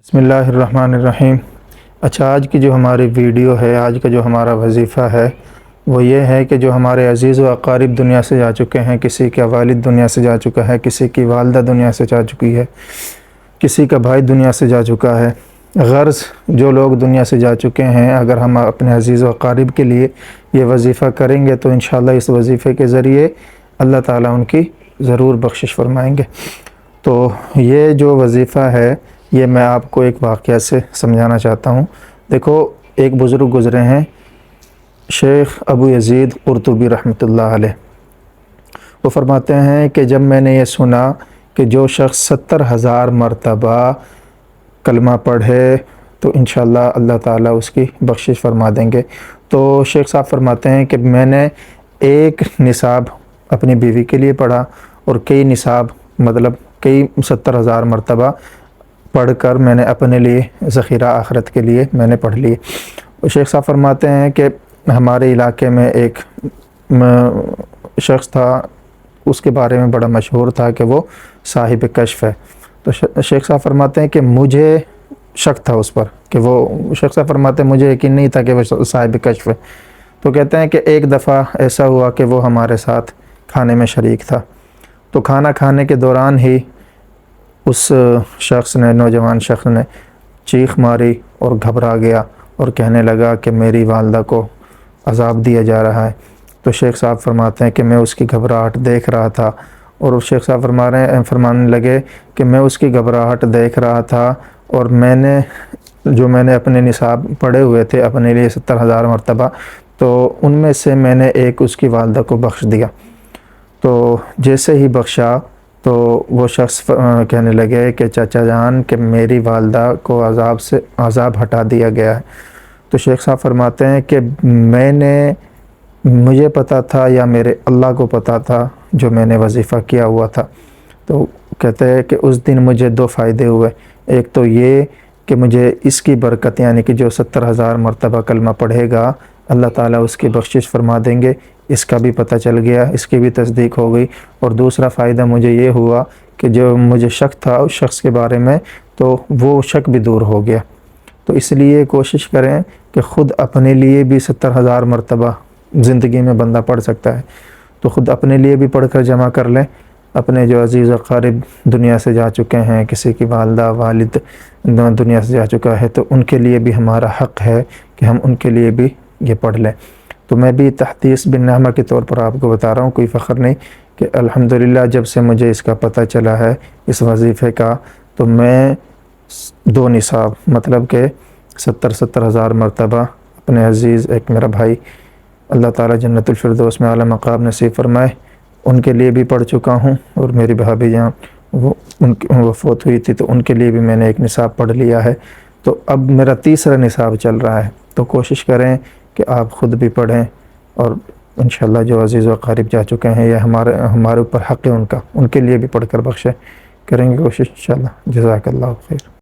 بسم اللہ الرحمن الرحیم۔ اچھا، آج کی جو ہماری ویڈیو ہے، آج کا جو ہمارا وظیفہ ہے وہ یہ ہے کہ جو ہمارے عزیز و اقارب دنیا سے جا چکے ہیں، کسی کا والد دنیا سے جا چکا ہے، کسی کی والدہ دنیا سے جا چکی ہے، کسی کا بھائی دنیا سے جا چکا ہے، غرض جو لوگ دنیا سے جا چکے ہیں، اگر ہم اپنے عزیز و اقارب کے لیے یہ وظیفہ کریں گے تو انشاءاللہ اس وظیفے کے ذریعے اللہ تعالیٰ ان کی ضرور بخشش فرمائیں گے۔ تو یہ جو وظیفہ ہے یہ میں آپ کو ایک واقعہ سے سمجھانا چاہتا ہوں۔ دیکھو، ایک بزرگ گزرے ہیں، شیخ ابو یزید قرطبی رحمۃ اللہ علیہ۔ وہ فرماتے ہیں کہ جب میں نے یہ سنا کہ جو شخص 70,000 مرتبہ کلمہ پڑھے تو انشاءاللہ اللہ تعالیٰ اس کی بخشش فرما دیں گے، تو شیخ صاحب فرماتے ہیں کہ میں نے ایک نصاب اپنی بیوی کے لیے پڑھا اور کئی نصاب مطلب کئی 70,000 مرتبہ پڑھ کر میں نے اپنے لیے ذخیرہ آخرت کے لیے میں نے پڑھ لیے۔ شیخ صاحب فرماتے ہیں کہ ہمارے علاقے میں ایک شخص تھا، اس کے بارے میں بڑا مشہور تھا کہ وہ صاحب کشف ہے۔ تو شیخ صاحب فرماتے ہیں کہ مجھے شک تھا اس پر کہ وہ شیخ صاحب فرماتے ہیں مجھے یقین نہیں تھا کہ وہ صاحب کشف ہے۔ تو کہتے ہیں کہ ایک دفعہ ایسا ہوا کہ وہ ہمارے ساتھ کھانے میں شریک تھا، تو کھانا کھانے کے دوران ہی اس شخص نے، نوجوان شخص نے چیخ ماری اور گھبرا گیا اور کہنے لگا کہ میری والدہ کو عذاب دیا جا رہا ہے۔ تو شیخ صاحب فرماتے ہیں کہ میں اس کی گھبراہٹ دیکھ رہا تھا، اور شیخ صاحب فرمانے لگے کہ میں اس کی گھبراہٹ دیکھ رہا تھا اور میں نے اپنے نصاب پڑھے ہوئے تھے اپنے لیے 70,000 مرتبہ، تو ان میں سے میں نے ایک اس کی والدہ کو بخش دیا۔ تو جیسے ہی بخشا تو وہ شخص کہنے لگے کہ چچا جان کہ میری والدہ کو عذاب ہٹا دیا گیا ہے۔ تو شیخ صاحب فرماتے ہیں کہ مجھے پتہ تھا یا میرے اللہ کو پتہ تھا جو میں نے وظیفہ کیا ہوا تھا۔ تو کہتے ہیں کہ اس دن مجھے 2 فائدے ہوئے، ایک تو یہ کہ مجھے اس کی برکت یعنی کہ جو 70,000 مرتبہ کلمہ پڑھے گا اللہ تعالیٰ اس کی بخشش فرما دیں گے، اس کا بھی پتہ چل گیا، اس کی بھی تصدیق ہو گئی، اور دوسرا فائدہ مجھے یہ ہوا کہ جو مجھے شک تھا اس شخص کے بارے میں تو وہ شک بھی دور ہو گیا۔ تو اس لیے کوشش کریں کہ خود اپنے لیے بھی 70,000 مرتبہ زندگی میں بندہ پڑھ سکتا ہے، تو خود اپنے لیے بھی پڑھ کر جمع کر لیں۔ اپنے جو عزیز و اقارب دنیا سے جا چکے ہیں، کسی کی والدہ والد دنیا سے جا چکا ہے، تو ان کے لیے بھی ہمارا حق ہے کہ ہم ان کے لیے بھی یہ پڑھ لیں۔ تو میں بھی تحدیث بالنعمہ کے طور پر آپ کو بتا رہا ہوں، کوئی فخر نہیں، کہ الحمدللہ جب سے مجھے اس کا پتہ چلا ہے اس وظیفے کا، تو میں 2 نصاب مطلب کہ 70,000 مرتبہ اپنے عزیز ایک میرا بھائی اللہ تعالیٰ جنت الفردوس میں اعلیٰ مقام نصیب فرمائے ان کے لیے بھی پڑھ چکا ہوں، اور میری بھابھی جان وہ فوت ہوئی تھی تو ان کے لیے بھی میں نے ایک نصاب پڑھ لیا ہے۔ تو اب میرا 3را نصاب چل رہا ہے، تو کوشش کریں کہ آپ خود بھی پڑھیں، اور انشاءاللہ جو عزیز و اقارب جا چکے ہیں یا ہمارے اوپر حق ہے ان کا، ان کے لیے بھی پڑھ کر بخشیں، کریں گے کوشش انشاءاللہ۔ جزاک اللہ خیر۔